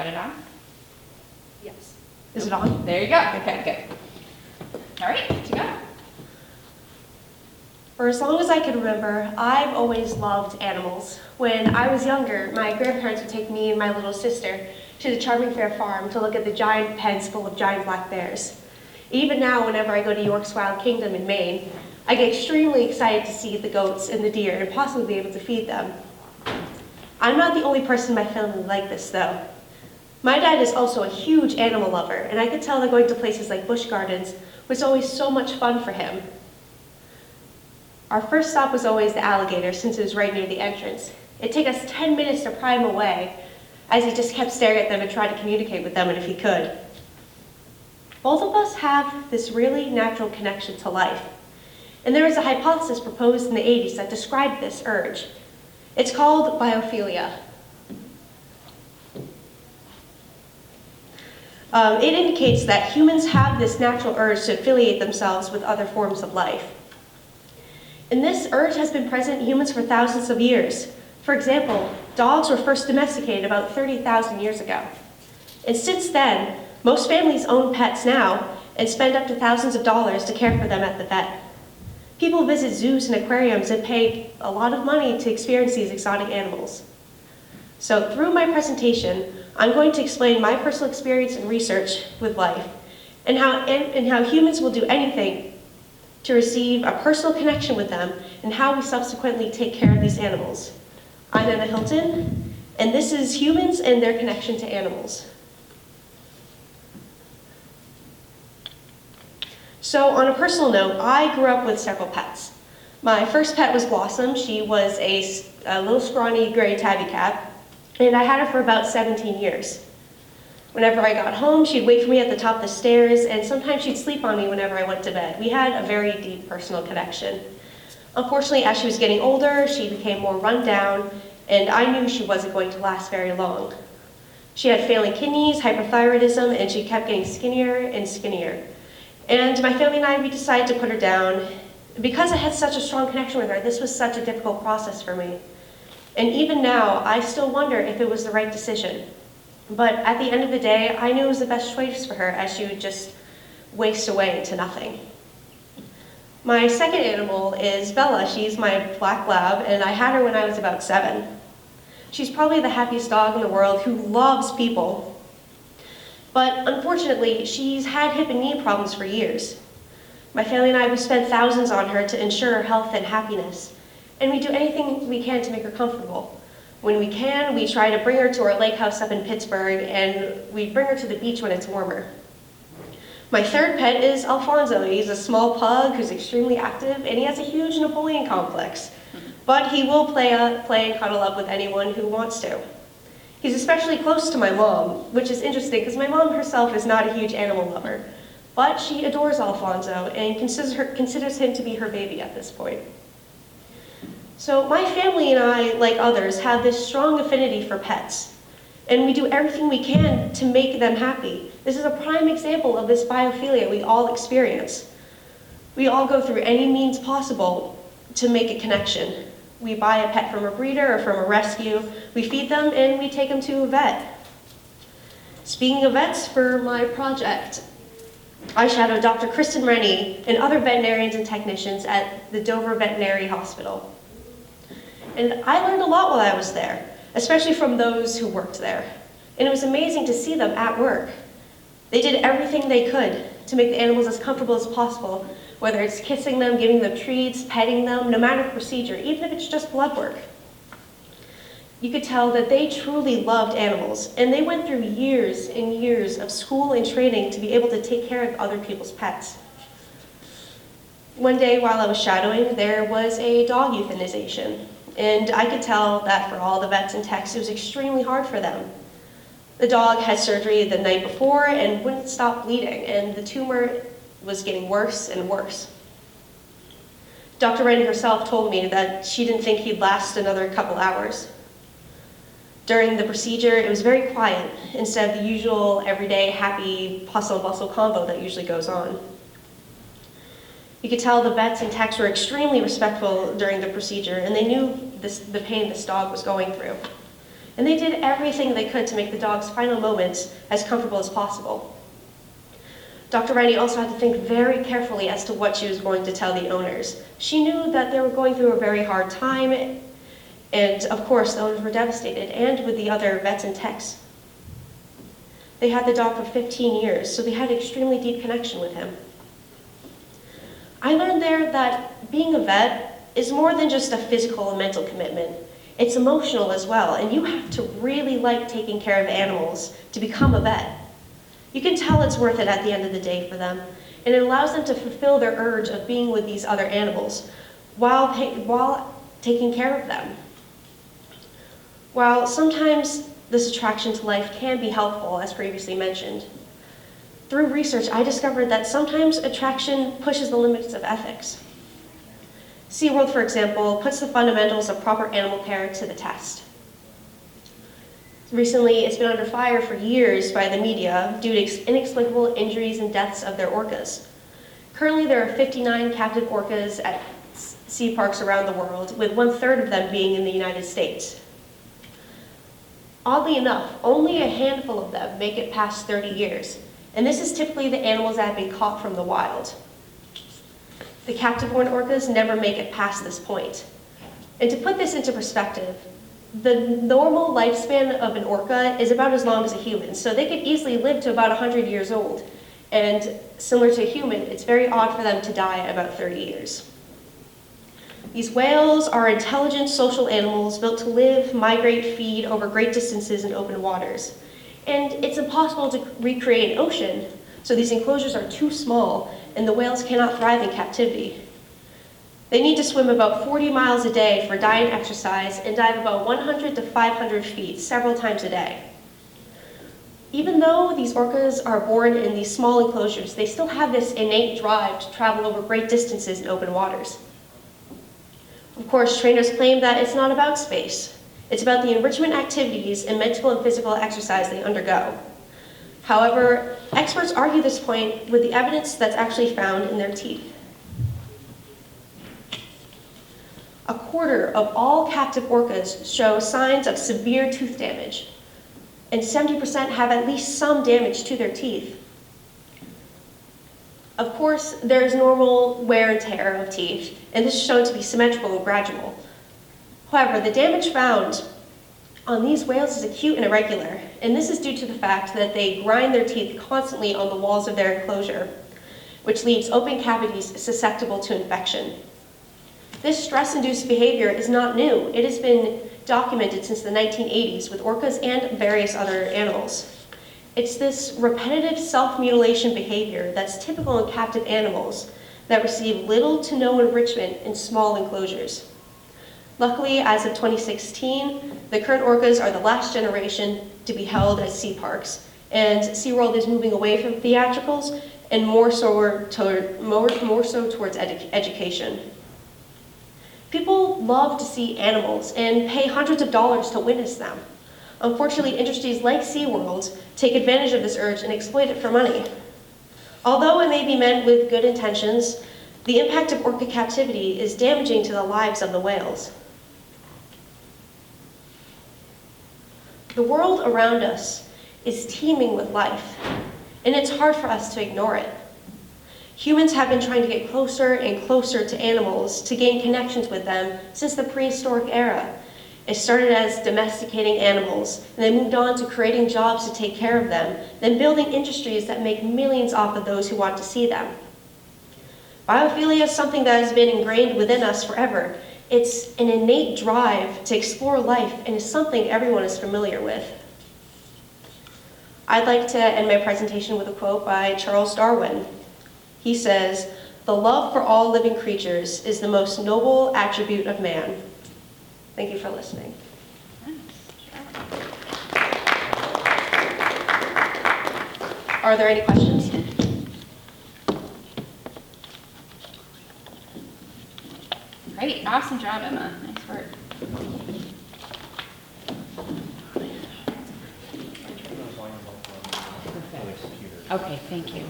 got it on? Yes. Is it on? There you go. Okay, good. All right, good to go. For as long as I can remember, I've always loved animals. When I was younger, my grandparents would take me and my little sister to the Charming Fair farm to look at the giant pens full of giant black bears. Even now, whenever I go to York's Wild Kingdom in Maine, I get extremely excited to see the goats and the deer and possibly be able to feed them. I'm not the only person in my family like this, though. My dad is also a huge animal lover, and I could tell that going to places like Busch Gardens was always so much fun for him. Our first stop was always the alligator, since it was right near the entrance. It'd take us 10 minutes to pry him away, as he just kept staring at them and tried to communicate with them, and if he could. Both of us have this really natural connection to life. And there was a hypothesis proposed in the 80s that described this urge. It's called biophilia. It indicates that humans have this natural urge to affiliate themselves with other forms of life. And this urge has been present in humans for thousands of years. For example, dogs were first domesticated about 30,000 years ago. And since then, most families own pets now and spend up to thousands of dollars to care for them at the vet. People visit zoos and aquariums and pay a lot of money to experience these exotic animals. So through my presentation, I'm going to explain my personal experience and research with life and how humans will do anything to receive a personal connection with them and how we subsequently take care of these animals. I'm Emma Hilton, and this is humans and their connection to animals. So on a personal note, I grew up with several pets. My first pet was Blossom. She was a little scrawny gray tabby cat, and I had her for about 17 years. Whenever I got home, she'd wait for me at the top of the stairs, and sometimes she'd sleep on me whenever I went to bed. We had a very deep personal connection. Unfortunately, as she was getting older, she became more run down, and I knew she wasn't going to last very long. She had failing kidneys, hyperthyroidism, and she kept getting skinnier and skinnier. And my family and I, we decided to put her down. Because I had such a strong connection with her, this was such a difficult process for me. And even now, I still wonder if it was the right decision. But at the end of the day, I knew it was the best choice for her, as she would just waste away into nothing. My second animal is Bella. She's my black lab, and I had her when I was about 7. She's probably the happiest dog in the world who loves people. But unfortunately, she's had hip and knee problems for years. My family and I have spent thousands on her to ensure her health and happiness, and we do anything we can to make her comfortable. When we can, we try to bring her to our lake house up in Pittsburgh, and we bring her to the beach when it's warmer. My third pet is Alfonso. He's a small pug who's extremely active, and he has a huge Napoleon complex. But he will play and cuddle up with anyone who wants to. He's especially close to my mom, which is interesting because my mom herself is not a huge animal lover. But she adores Alfonso and considers him to be her baby at this point. So my family and I, like others, have this strong affinity for pets, and we do everything we can to make them happy. This is a prime example of this biophilia we all experience. We all go through any means possible to make a connection. We buy a pet from a breeder or from a rescue, we feed them, and we take them to a vet. Speaking of vets, for my project, I shadowed Dr. Kristen Rennie and other veterinarians and technicians at the Dover Veterinary Hospital. And I learned a lot while I was there, especially from those who worked there. And it was amazing to see them at work. They did everything they could to make the animals as comfortable as possible, whether it's kissing them, giving them treats, petting them, no matter the procedure, even if it's just blood work. You could tell that they truly loved animals, and they went through years and years of school and training to be able to take care of other people's pets. One day while I was shadowing, there was a dog euthanization. And I could tell that for all the vets and techs, it was extremely hard for them. The dog had surgery the night before and wouldn't stop bleeding, and the tumor was getting worse and worse. Dr. Rennie herself told me that she didn't think he'd last another couple hours. During the procedure, it was very quiet, instead of the usual everyday happy hustle and bustle combo that usually goes on. You could tell the vets and techs were extremely respectful during the procedure, and they knew the pain this dog was going through. And they did everything they could to make the dog's final moments as comfortable as possible. Dr. Rennie also had to think very carefully as to what she was going to tell the owners. She knew that they were going through a very hard time, and of course the owners were devastated, and with the other vets and techs. They had the dog for 15 years, so they had an extremely deep connection with him. I learned there that being a vet is more than just a physical and mental commitment. It's emotional as well, and you have to really like taking care of animals to become a vet. You can tell it's worth it at the end of the day for them, and it allows them to fulfill their urge of being with these other animals while taking care of them. While sometimes this attraction to life can be helpful, as previously mentioned, through research, I discovered that sometimes attraction pushes the limits of ethics. SeaWorld, for example, puts the fundamentals of proper animal care to the test. Recently, it's been under fire for years by the media due to inexplicable injuries and deaths of their orcas. Currently, there are 59 captive orcas at sea parks around the world, with 1/3 of them being in the United States. Oddly enough, only a handful of them make it past 30 years, and this is typically the animals that have been caught from the wild. The captive-born orcas never make it past this point. And to put this into perspective, the normal lifespan of an orca is about as long as a human, so they could easily live to about 100 years old. And similar to a human, it's very odd for them to die at about 30 years. These whales are intelligent social animals built to live, migrate, feed over great distances in open waters. And it's impossible to recreate an ocean, so these enclosures are too small, and the whales cannot thrive in captivity. They need to swim about 40 miles a day for diet and exercise, and dive about 100 to 500 feet several times a day. Even though these orcas are born in these small enclosures, they still have this innate drive to travel over great distances in open waters. Of course, trainers claim that it's not about space. It's about the enrichment activities and mental and physical exercise they undergo. However, experts argue this point with the evidence that's actually found in their teeth. 1/4 of all captive orcas show signs of severe tooth damage, and 70% have at least some damage to their teeth. Of course, there is normal wear and tear of teeth, and this is shown to be symmetrical and gradual. However, the damage found on these whales is acute and irregular, and this is due to the fact that they grind their teeth constantly on the walls of their enclosure, which leaves open cavities susceptible to infection. This stress-induced behavior is not new. It has been documented since the 1980s with orcas and various other animals. It's this repetitive self-mutilation behavior that's typical in captive animals that receive little to no enrichment in small enclosures. Luckily, as of 2016, the current orcas are the last generation to be held at sea parks, and SeaWorld is moving away from theatricals and more so towards education. People love to see animals and pay hundreds of dollars to witness them. Unfortunately, industries like SeaWorld take advantage of this urge and exploit it for money. Although it may be meant with good intentions, the impact of orca captivity is damaging to the lives of the whales. The world around us is teeming with life, and it's hard for us to ignore it. Humans have been trying to get closer and closer to animals to gain connections with them since the prehistoric era. It started as domesticating animals, and then moved on to creating jobs to take care of them, then building industries that make millions off of those who want to see them. Biophilia is something that has been ingrained within us forever. It's an innate drive to explore life, and is something everyone is familiar with. I'd like to end my presentation with a quote by Charles Darwin. He says, "The love for all living creatures is the most noble attribute of man." Thank you for listening. Are there any questions? Great, awesome job, Emma. Nice work. Okay, thank you.